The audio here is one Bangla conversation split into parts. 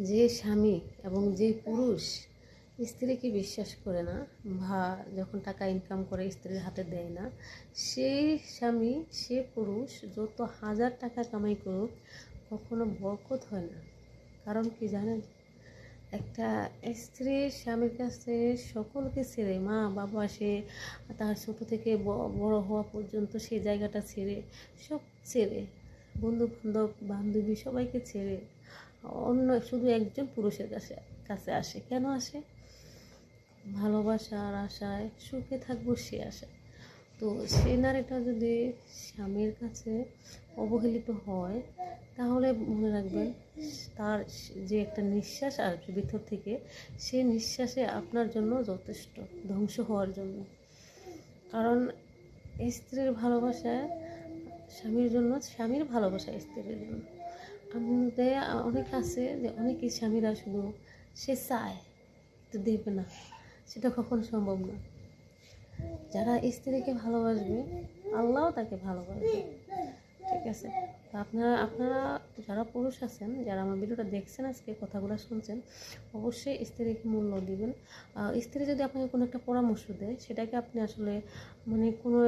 যে স্বামী এবং যে পুরুষ স্ত্রীকে বিশ্বাস করে না বা যখন টাকা ইনকাম করে স্ত্রীর হাতে দেয় না, সেই স্বামী সে পুরুষ যত হাজার টাকা কামাই করুক কখনো বরকত হয় না। কারণ কি জানেন, একটা স্ত্রী স্বামীর কাছে সকলকে ছেড়ে, মা বাবা, সে তার ছোট থেকে বড় হওয়া পর্যন্ত সেই জায়গাটা ছেড়ে, সব ছেড়ে, বন্ধু বান্ধব বান্ধবী সবাইকে ছেড়ে অন্য শুধু একজন পুরুষের কাছে কাছে আসে। কেন আসে? ভালোবাসার আশায়, সুখে থাকবো সে আশায়। তো সেই নারীটা যদি স্বামীর কাছে অবহেলিত হয়, তাহলে মনে রাখবেন তার যে একটা নিঃশ্বাস আসবে ভিতর থেকে, সে নিঃশ্বাসে আপনার জন্য যথেষ্ট ধ্বংস হওয়ার জন্য। কারণ স্ত্রীর ভালোবাসা স্বামীর জন্য, স্বামীর ভালোবাসা স্ত্রীর জন্য। আমাদের অনেক আছে যে অনেকেই স্বামীরা শুধু সে চায় তো দেবে না, সেটা কখনো সম্ভব না। যারা স্ত্রীকে ভালোবাসবে আল্লাহও তাকে ভালোবাসবে, ঠিক আছে? তো আপনারা যারা পুরুষ আছেন, যারা আমার ভিডিওটা দেখছেন, আজকে কথাগুলো শুনছেন, অবশ্যই স্ত্রীকে মূল্য দিবেন। স্ত্রী যদি আপনাকে কোনো একটা পরামর্শ দেয়, সেটাকে আপনি আসলে মানে কোনো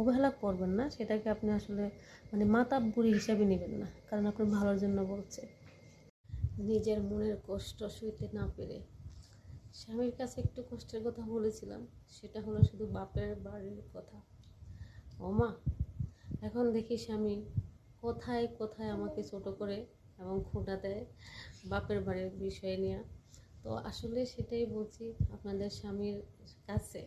অবহেলা করবেন না, সেটাকে আপনি আসলে মানে মাতাব্বরি হিসাবে নেবেন না, কারণ আপনার ভালোর জন্য বলছে। নিজের মনের কষ্ট সইতে না পেরে স্বামীর কাছে একটু কষ্টের কথা বলেছিলাম, সেটা হলো শুধু বাপের বাড়ির কথা। ওমা, এখন দেখি স্বামী কোথায় কোথায় আমাকে ছোট করে এবং খোঁটা দেয় বাপের বাড়ির বিষয় নিয়ে। তো আসলে সেটাই বলছি, আপনাদের স্বামীর কাছে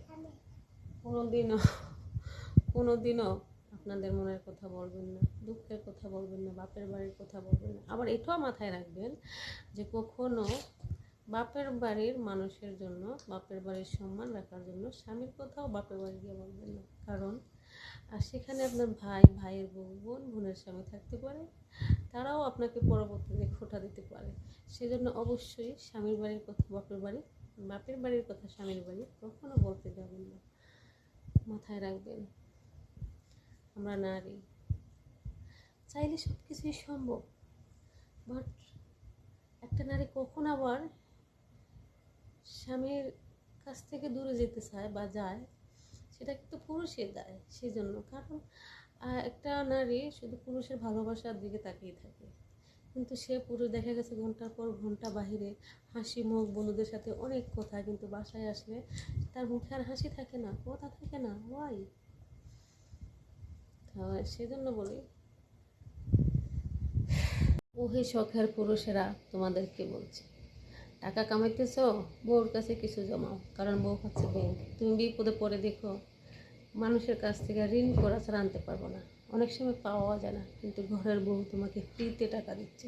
কোনোদিনও আপনাদের মনের কথা বলবেন না, দুঃখের কথা বলবেন না, বাপের বাড়ির কথা বলবেন না। আবার এটাও মাথায় রাখবেন যে কখনো বাপের বাড়ির মানুষের জন্য, বাপের বাড়ির সম্মান রাখার জন্য স্বামীর কথাও বাপের বাড়ি গিয়ে বলবেন না। কারণ আর সেখানে আপনার ভাই, ভাইয়ের বউ, বোন, বোনের স্বামী থাকতে পারে, তারাও আপনাকে পরবর্তীতে খোঁটা দিতে পারে। সেজন্য অবশ্যই স্বামীর বাড়ির কথা বাপের বাড়ি, বাপের বাড়ির কথা স্বামীর বাড়ি কখনো বলতে যাবেন না। মাথায় রাখবেন, আমরা নারী, চাইলে সব কিছুই সম্ভব, বাট একটা নারী কখন আবার স্বামীর কাছ থেকে দূরে যেতে চায় বা যায়, সেটা কিন্তু পুরুষের দায়। সেই জন্য, কারণ একটা নারী শুধু পুরুষের ভালোবাসার দিকে তাকিয়ে থাকে, কিন্তু সে পুরুষ দেখা গেছে ঘন্টার পর ঘন্টা বাহিরে হাসি মুখ, বন্ধুদের সাথে অনেক কথা, কিন্তু বাসায় আসলে তার মুখে আর হাসি থাকে না, কথা থাকে না। ওয়াই? সেজন্য বলি, ওহে শখের পুরুষেরা তোমাদেরকে বলছে, টাকা কামাইতেছ, বউর কাছে কিছু জমাও, কারণ বউ হচ্ছে ব্যাংক। তুমি বিপদে পড়ে দেখো, মানুষের কাছ থেকে ঋণ করা ছাড়া আনতে পারবো না। অনেক সময় পাওয়া যায় না, কিন্তু ঘরের বউ তোমাকে ফ্রিতে টাকা দিচ্ছে।